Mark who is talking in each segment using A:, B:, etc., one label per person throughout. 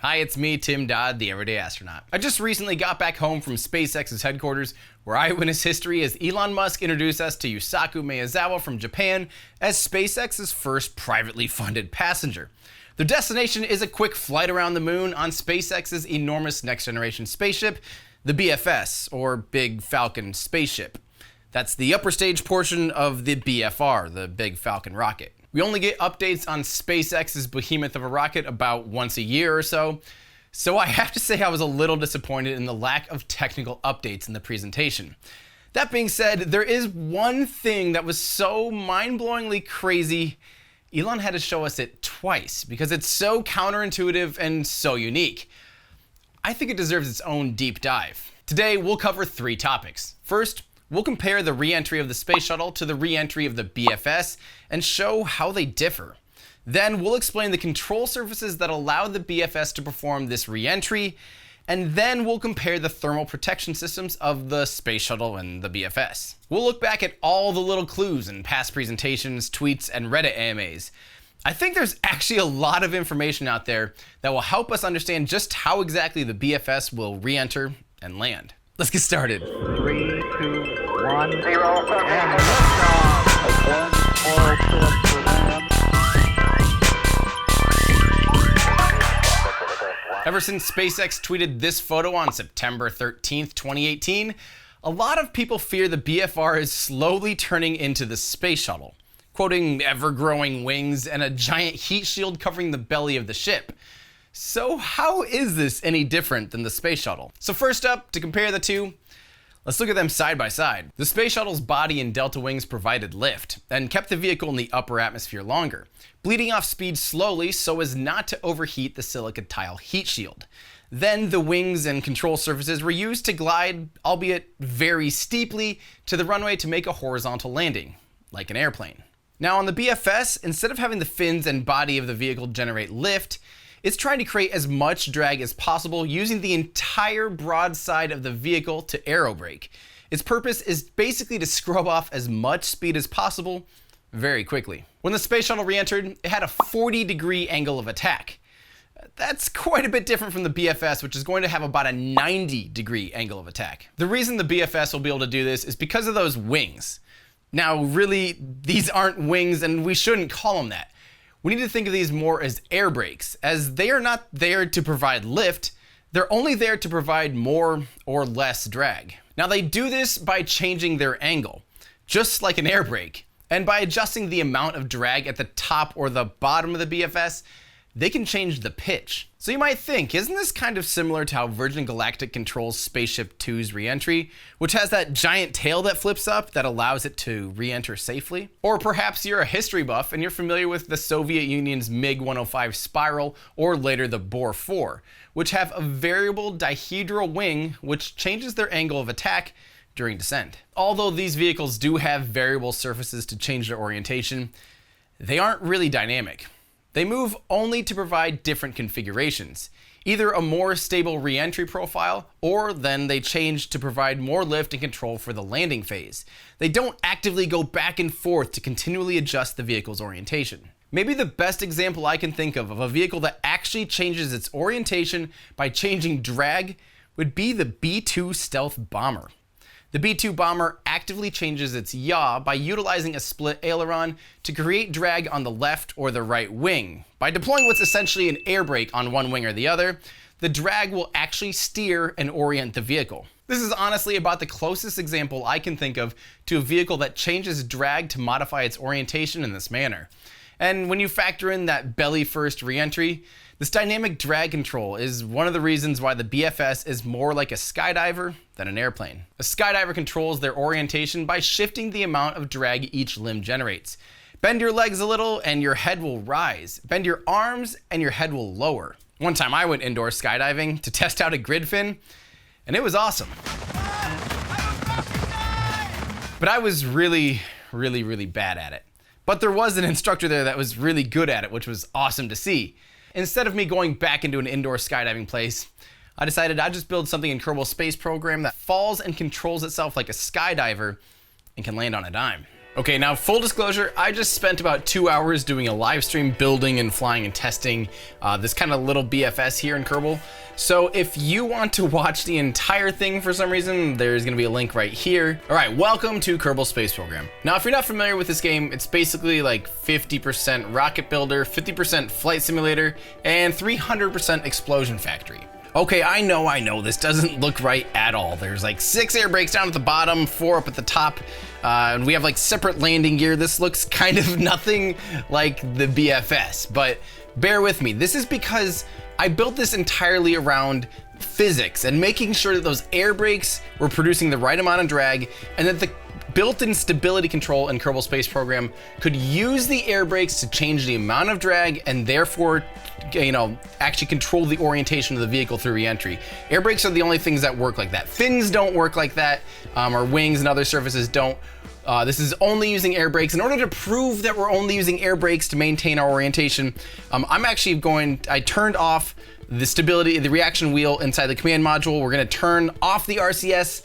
A: Hi, it's me, Tim Dodd, the Everyday Astronaut. I just recently got back home from SpaceX's headquarters, where I witnessed history as Elon Musk introduced us to Yusaku Maezawa from Japan as SpaceX's first privately funded passenger. Their destination is a quick flight around the moon on SpaceX's enormous next-generation spaceship, the BFS, or Big Falcon spaceship. That's the upper stage portion of the BFR, the Big Falcon rocket. We only get updates on SpaceX's behemoth of a rocket about once a year or so I have to say I was a little disappointed in the lack of technical updates in the presentation. That being said, there is one thing that was so mind-blowingly crazy, Elon had to show us it twice because it's so counterintuitive and so unique. I think it deserves its own deep dive. Today, we'll cover 3 topics. First, we'll compare the re-entry of the Space Shuttle to the re-entry of the BFS and show how they differ. Then we'll explain the control surfaces that allow the BFS to perform this re-entry, and then we'll compare the thermal protection systems of the Space Shuttle and the BFS. We'll look back at all the little clues in past presentations, tweets, and Reddit AMAs. I think there's actually a lot of information out there that will help us understand just how exactly the BFS will re-enter and land. Let's get started.
B: 3, 2, 1, 0, and liftoff.
A: Ever since SpaceX tweeted this photo on September 13th, 2018, a lot of people fear the BFR is slowly turning into the Space Shuttle, quoting ever-growing wings and a giant heat shield covering the belly of the ship. So how is this any different than the Space Shuttle? So first up, to compare the two, let's look at them side by side. The Space Shuttle's body and delta wings provided lift and kept the vehicle in the upper atmosphere longer, bleeding off speed slowly so as not to overheat the silica tile heat shield. Then the wings and control surfaces were used to glide, albeit very steeply, to the runway to make a horizontal landing, like an airplane. Now on the BFS, instead of having the fins and body of the vehicle generate lift, it's trying to create as much drag as possible using the entire broadside of the vehicle to aerobrake. Its purpose is basically to scrub off as much speed as possible very quickly. When the Space Shuttle re-entered, it had a 40-degree angle of attack. That's quite a bit different from the BFS, which is going to have about a 90-degree angle of attack. The reason the BFS will be able to do this is because of those wings. Now, really, these aren't wings, and we shouldn't call them that. We need to think of these more as air brakes, as they are not there to provide lift, they're only there to provide more or less drag. Now they do this by changing their angle, just like an air brake, and by adjusting the amount of drag at the top or the bottom of the BFS, they can change the pitch. So you might think, isn't this kind of similar to how Virgin Galactic controls Spaceship Two's re-entry, which has that giant tail that flips up that allows it to re-enter safely? Or perhaps you're a history buff and you're familiar with the Soviet Union's MiG-105 Spiral, or later the Bor-4, which have a variable dihedral wing which changes their angle of attack during descent. Although these vehicles do have variable surfaces to change their orientation, they aren't really dynamic. They move only to provide different configurations, either a more stable re-entry profile, or then they change to provide more lift and control for the landing phase. They don't actively go back and forth to continually adjust the vehicle's orientation. Maybe the best example I can think of a vehicle that actually changes its orientation by changing drag would be the B-2 stealth bomber. The B-2 bomber actively changes its yaw by utilizing a split aileron to create drag on the left or the right wing. By deploying what's essentially an air brake on one wing or the other, the drag will actually steer and orient the vehicle. This is honestly about the closest example I can think of to a vehicle that changes drag to modify its orientation in this manner. And when you factor in that belly-first re-entry, this dynamic drag control is one of the reasons why the BFS is more like a skydiver than an airplane. A skydiver controls their orientation by shifting the amount of drag each limb generates. Bend your legs a little and your head will rise. Bend your arms and your head will lower. One time I went indoor skydiving to test out a grid fin, and it was awesome. But I was really bad at it. But there was an instructor there that was really good at it, which was awesome to see. Instead of me going back into an indoor skydiving place, I decided I'd just build something in Kerbal space program that falls and controls itself like a skydiver and can land on a dime. Okay, now full disclosure, I just spent about 2 hours doing a live stream building and flying and testing this kind of little BFS here in Kerbal. So if you want to watch the entire thing for some reason, there's gonna be a link right here. All right, welcome to Kerbal Space Program. Now, if you're not familiar with this game, it's basically like 50% rocket builder, 50% flight simulator, and 300% explosion factory. Okay, I know, this doesn't look right at all. There's like 6 air brakes down at the bottom, 4 up at the top, and we have like separate landing gear. This looks kind of nothing like the BFS, but bear with me. This is because I built this entirely around physics and making sure that those air brakes were producing the right amount of drag, and that the built-in stability control in Kerbal Space Program could use the air brakes to change the amount of drag and therefore, actually control the orientation of the vehicle through reentry. Air brakes are the only things that work like that. Fins don't work like that, or wings and other surfaces don't. This is only using air brakes. In order to prove that we're only using air brakes to maintain our orientation, I turned off the stability, the reaction wheel inside the command module. We're gonna turn off the RCS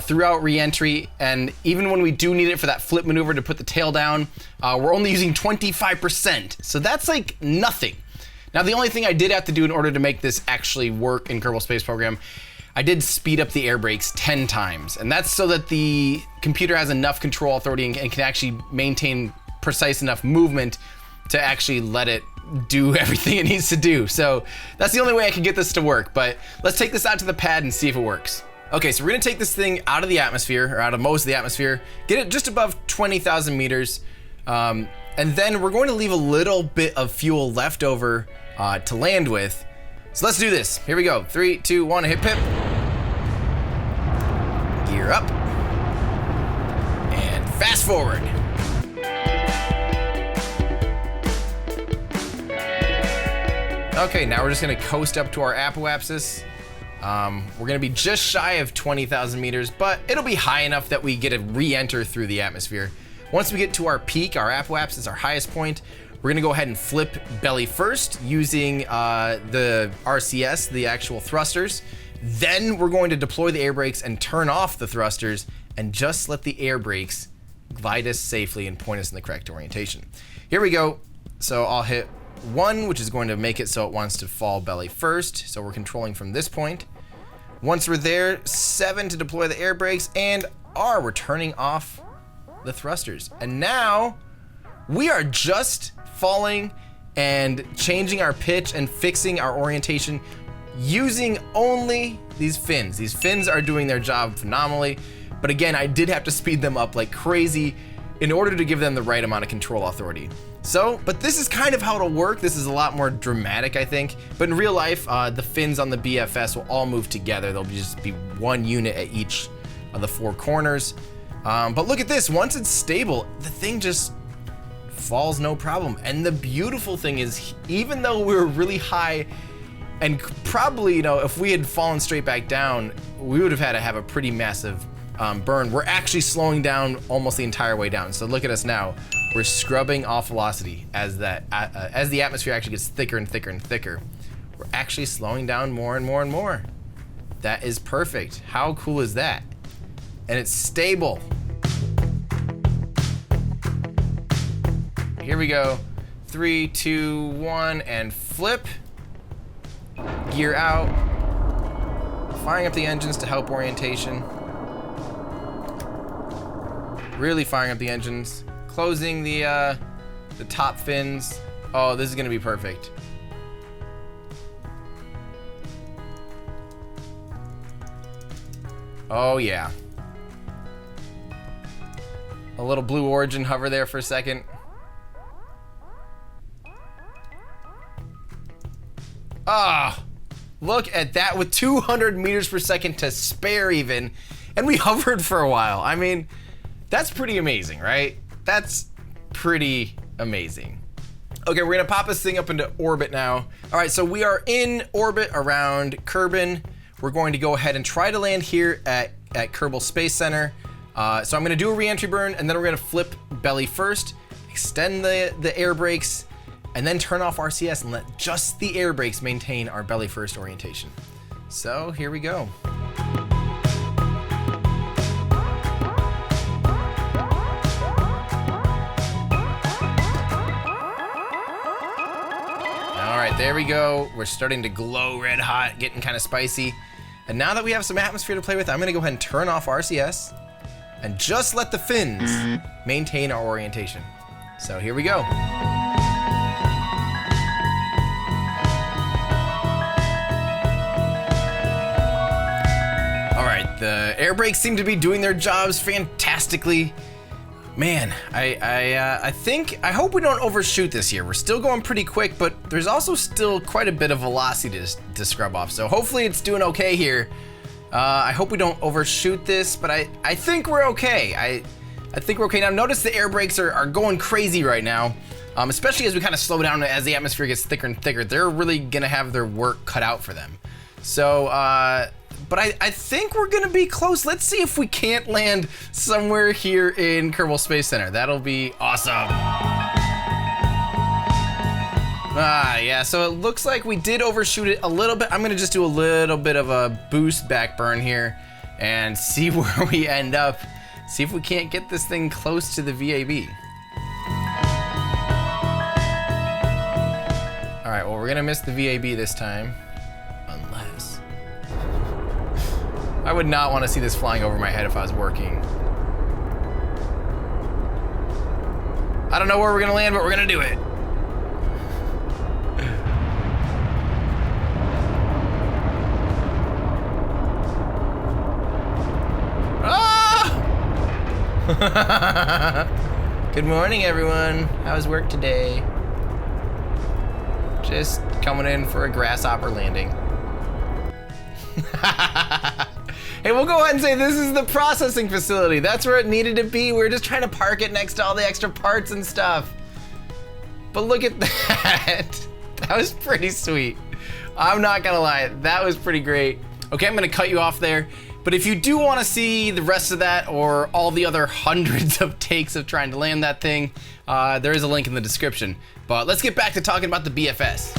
A: throughout reentry, and even when we do need it for that flip maneuver to put the tail down, we're only using 25%. So that's like nothing. Now, the only thing I did have to do in order to make this actually work in Kerbal Space Program, I did speed up the air brakes 10 times. And that's so that the computer has enough control authority and can actually maintain precise enough movement to actually let it do everything it needs to do. So that's the only way I can get this to work. But let's take this out to the pad and see if it works. Okay, so we're gonna take this thing out of the atmosphere, or out of most of the atmosphere, get it just above 20,000 meters, and then we're going to leave a little bit of fuel left over to land with. So let's do this. Here we go. 3, 2, 1, hit pip. Gear up. And fast forward. Okay, now we're just gonna coast up to our apoapsis. We're gonna be just shy of 20,000 meters, but it'll be high enough that we get to re-enter through the atmosphere. Once we get to our peak, our apoapsis, our highest point, we're gonna go ahead and flip belly first using the RCS, the actual thrusters. Then we're going to deploy the air brakes and turn off the thrusters and just let the air brakes glide us safely and point us in the correct orientation. Here we go. So I'll hit 1, which is going to make it so it wants to fall belly first. So we're controlling from this point. Once we're there, 7 to deploy the air brakes, and R, we're turning off the thrusters. And now we are just falling and changing our pitch and fixing our orientation using only these fins. These fins are doing their job phenomenally, but again, I did have to speed them up like crazy in order to give them the right amount of control authority. So, but this is kind of how it'll work. This is a lot more dramatic, I think. But in real life, the fins on the BFS will all move together. There'll just be one unit at each of the 4 corners. But look at this, once it's stable, the thing just falls no problem. And the beautiful thing is, even though we were really high, and probably, if we had fallen straight back down, we would have had to have a pretty massive burn. We're actually slowing down almost the entire way down. So look at us now. We're scrubbing off velocity as the atmosphere actually gets thicker and thicker and thicker. We're actually slowing down more and more and more. That is perfect. How cool is that? And it's stable. Here we go. 3, 2, 1, and flip. Gear out. Firing up the engines to help orientation. Really firing up the engines. Closing the top fins. Oh, this is gonna be perfect. Oh yeah. A little Blue Origin hover there for a second. Ah, look at that, with 200 meters per second to spare even, and we hovered for a while. I mean, that's pretty amazing, right? That's pretty amazing. Okay, we're gonna pop this thing up into orbit now. All right, so we are in orbit around Kerbin. We're going to go ahead and try to land here at Kerbal Space Center. So I'm gonna do a re-entry burn, and then we're gonna flip belly first, extend the air brakes, and then turn off RCS and let just the air brakes maintain our belly first orientation. So here we go. there we go. We're starting to glow red hot, getting kind of spicy. And now that we have some atmosphere to play with, I'm gonna go ahead and turn off RCS and just let the fins maintain our orientation. So here we go. All right, the air brakes seem to be doing their jobs fantastically. Man, I hope we don't overshoot this here. We're still going pretty quick, but there's also still quite a bit of velocity to scrub off. So hopefully it's doing okay here. I hope we don't overshoot this, but I think we're okay. I think we're okay. Now notice the air brakes are going crazy right now, especially as we kind of slow down as the atmosphere gets thicker and thicker. They're really gonna have their work cut out for them. So, but I think we're gonna be close. Let's see if we can't land somewhere here in Kerbal Space Center. That'll be awesome. Yeah, so it looks like we did overshoot it a little bit. I'm gonna just do a little bit of a boost back burn here and see where we end up. See if we can't get this thing close to the VAB. All right, well, we're gonna miss the VAB this time. Unless... I would not want to see this flying over my head if I was working. I don't know where we're gonna land, but we're gonna do it. Good morning, everyone. How's work today? Just coming in for a grasshopper landing. Hey, we'll go ahead and say this is the processing facility. That's where it needed to be. We were just trying to park it next to all the extra parts and stuff. But look at that. That was pretty sweet. I'm not gonna lie, that was pretty great. Okay, I'm gonna cut you off there. But if you do want to see the rest of that or all the other hundreds of takes of trying to land that thing, there is a link in the description. But let's get back to talking about the BFS.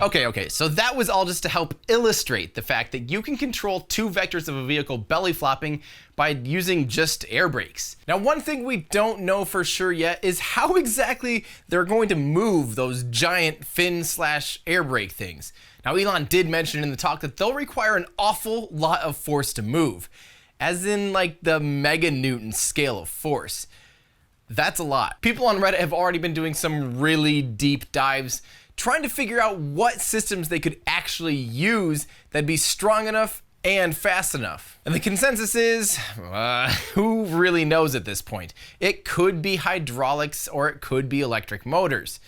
A: Okay, so that was all just to help illustrate the fact that you can control two vectors of a vehicle belly flopping by using just air brakes. Now, one thing we don't know for sure yet is how exactly they're going to move those giant fin/air brake things. Now, Elon did mention in the talk that they'll require an awful lot of force to move, as in like the meganewton scale of force. That's a lot. People on Reddit have already been doing some really deep dives trying to figure out what systems they could actually use that'd be strong enough and fast enough. And the consensus is, who really knows at this point? It could be hydraulics or it could be electric motors.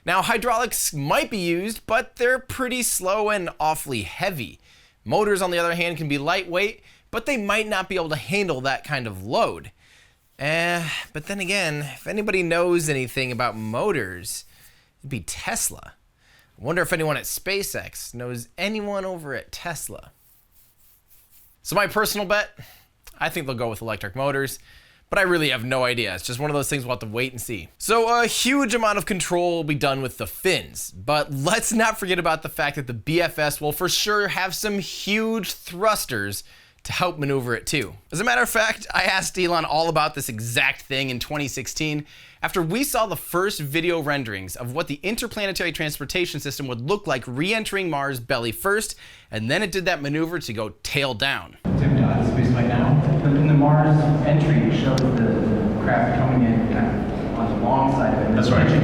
A: Now, hydraulics might be used, but they're pretty slow and awfully heavy. Motors, on the other hand, can be lightweight, but they might not be able to handle that kind of load. But then again, if anybody knows anything about motors, it'd be Tesla. I wonder if anyone at SpaceX knows anyone over at Tesla. So my personal bet, I think they'll go with electric motors, but I really have no idea. It's just one of those things we'll have to wait and see. So a huge amount of control will be done with the fins, but let's not forget about the fact that the BFS will for sure have some huge thrusters to help maneuver it too. As a matter of fact, I asked Elon all about this exact thing in 2016 after we saw the first video renderings of what the interplanetary transportation system would look like re-entering Mars belly first, and then it did that maneuver to go tail down.
C: Tipped out of space right now. In the Mars entry, it shows the craft coming in kind of on the long side of it.
D: That's right.
C: So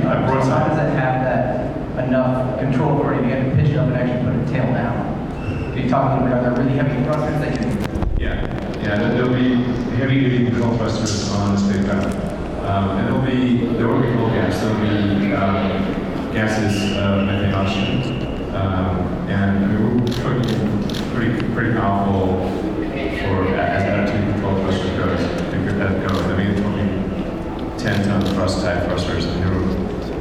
C: how does it have that enough control authority to get to pitch it up and actually put a tail down? Can you talk a little bit about the really heavy thrusters that can...
D: Yeah, there'll be heavy-duty control thrusters on the spacecraft. And there won't be full gas. There'll be gases, methane, oxygen. And I mean, we're pretty powerful for as attitude control thrusters goes. I mean, it's probably 10-ton thrust type thrusters,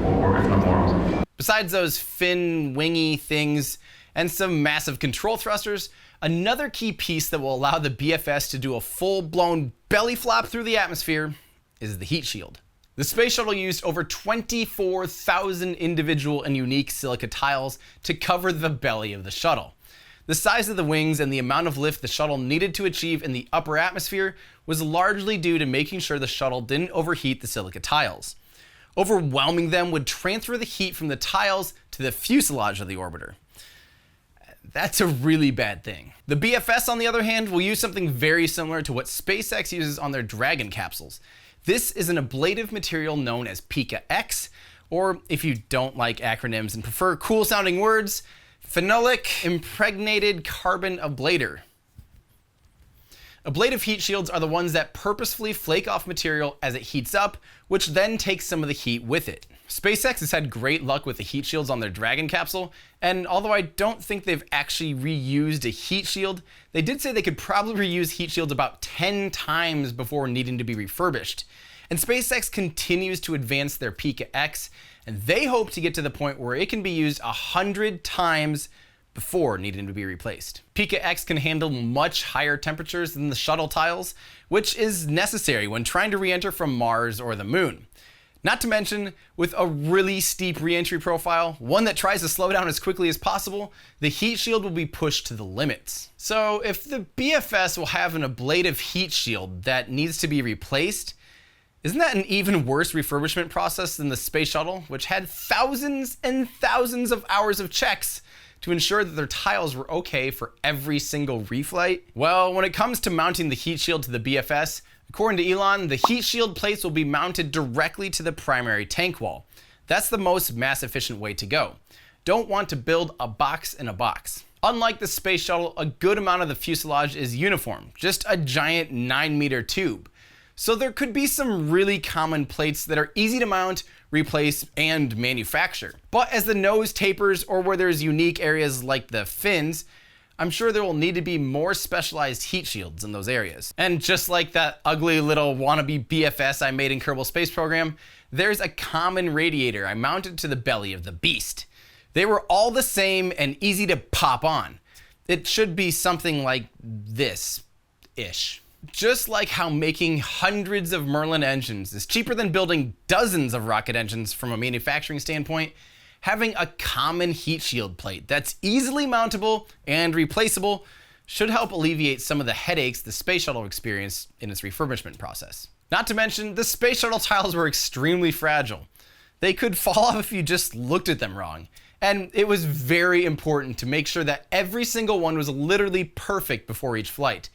D: or if not more.
A: Besides those fin wingy things and some massive control thrusters, another key piece that will allow the BFS to do a full-blown belly flop through the atmosphere is the heat shield. The Space Shuttle used over 24,000 individual and unique silica tiles to cover the belly of the shuttle. The size of the wings and the amount of lift the shuttle needed to achieve in the upper atmosphere was largely due to making sure the shuttle didn't overheat the silica tiles. Overwhelming them would transfer the heat from the tiles to the fuselage of the orbiter. That's a really bad thing. The BFS, on the other hand, will use something very similar to what SpaceX uses on their Dragon capsules. This is an ablative material known as PKX, or if you don't like acronyms and prefer cool sounding words, phenolic impregnated carbon ablator. Ablative heat shields are the ones that purposefully flake off material as it heats up, which then takes some of the heat with it. SpaceX has had great luck with the heat shields on their Dragon capsule, and although I don't think they've actually reused a heat shield, they did say they could probably reuse heat shields about 10 times before needing to be refurbished. And SpaceX continues to advance their PKX, and they hope to get to the point where it can be used 100 times before needing to be replaced. PKX can handle much higher temperatures than the shuttle tiles, which is necessary when trying to re-enter from Mars or the Moon. Not to mention, with a really steep re-entry profile, one that tries to slow down as quickly as possible, the heat shield will be pushed to the limits. So if the BFS will have an ablative heat shield that needs to be replaced, isn't that an even worse refurbishment process than the Space Shuttle, which had thousands and thousands of hours of checks to ensure that their tiles were okay for every single reflight? Well, when it comes to mounting the heat shield to the BFS, according to Elon, the heat shield plates will be mounted directly to the primary tank wall. That's the most mass efficient way to go. Don't want to build a box in a box. Unlike the Space Shuttle, a good amount of the fuselage is uniform, just a giant 9-meter tube. So there could be some really common plates that are easy to mount, replace, and manufacture. But as the nose tapers or where there's unique areas like the fins, I'm sure there will need to be more specialized heat shields in those areas. And just like that ugly little wannabe BFS I made in Kerbal Space Program, there's a common radiator I mounted to the belly of the beast. They were all the same and easy to pop on. It should be something like this-ish. Just like how making hundreds of Merlin engines is cheaper than building dozens of rocket engines from a manufacturing standpoint, having a common heat shield plate that's easily mountable and replaceable should help alleviate some of the headaches the Space Shuttle experienced in its refurbishment process. Not to mention, the Space Shuttle tiles were extremely fragile. They could fall off if you just looked at them wrong. And it was very important to make sure that every single one was literally perfect before each flight.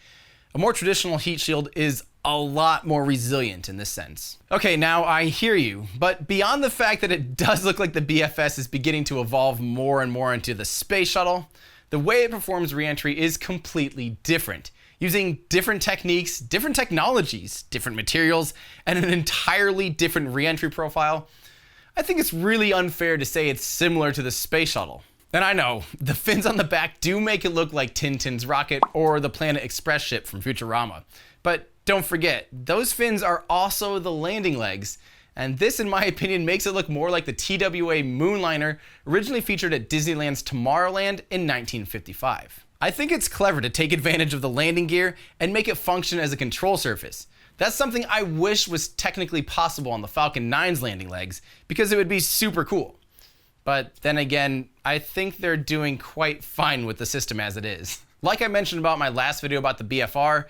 A: A more traditional heat shield is a lot more resilient in this sense. Okay, now I hear you, but beyond the fact that it does look like the BFS is beginning to evolve more and more into the Space Shuttle, the way it performs re-entry is completely different, using different techniques, different technologies, different materials, and an entirely different re-entry profile. I think it's really unfair to say it's similar to the Space Shuttle. And I know, the fins on the back do make it look like Tintin's rocket or the Planet Express ship from Futurama. But don't forget, those fins are also the landing legs, and this, in my opinion, makes it look more like the TWA Moonliner originally featured at Disneyland's Tomorrowland in 1955. I think it's clever to take advantage of the landing gear and make it function as a control surface. That's something I wish was technically possible on the Falcon 9's landing legs, because it would be super cool. But then again, I think they're doing quite fine with the system as it is. Like I mentioned about my last video about the BFR,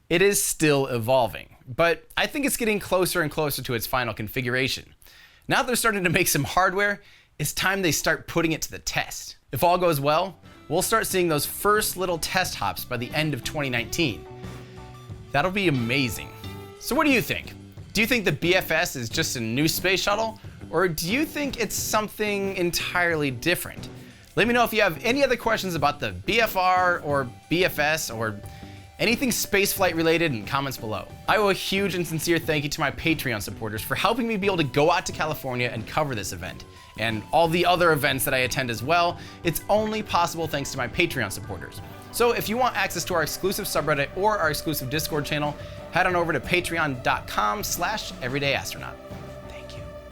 A: it is still evolving, but I think it's getting closer and closer to its final configuration. Now that they're starting to make some hardware, it's time they start putting it to the test. If all goes well, we'll start seeing those first little test hops by the end of 2019. That'll be amazing. So what do you think? Do you think the BFS is just a new space shuttle? Or do you think it's something entirely different? Let me know if you have any other questions about the BFR or BFS or anything spaceflight related in comments below. I owe a huge and sincere thank you to my Patreon supporters for helping me be able to go out to California and cover this event. And all the other events that I attend as well, it's only possible thanks to my Patreon supporters. So if you want access to our exclusive subreddit or our exclusive Discord channel, head on over to patreon.com/everydayastronaut.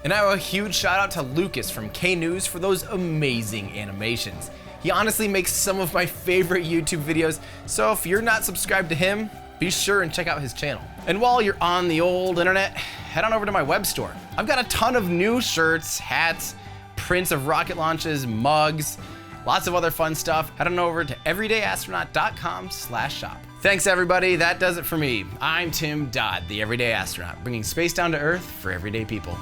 A: And I owe a huge shout out to Lucas from K News for those amazing animations. He honestly makes some of my favorite YouTube videos, so if you're not subscribed to him, be sure and check out his channel. And while you're on the old internet, head on over to my web store. I've got a ton of new shirts, hats, prints of rocket launches, mugs, lots of other fun stuff. Head on over to everydayastronaut.com/shop. Thanks everybody, that does it for me. I'm Tim Dodd, the Everyday Astronaut, bringing space down to Earth for everyday people.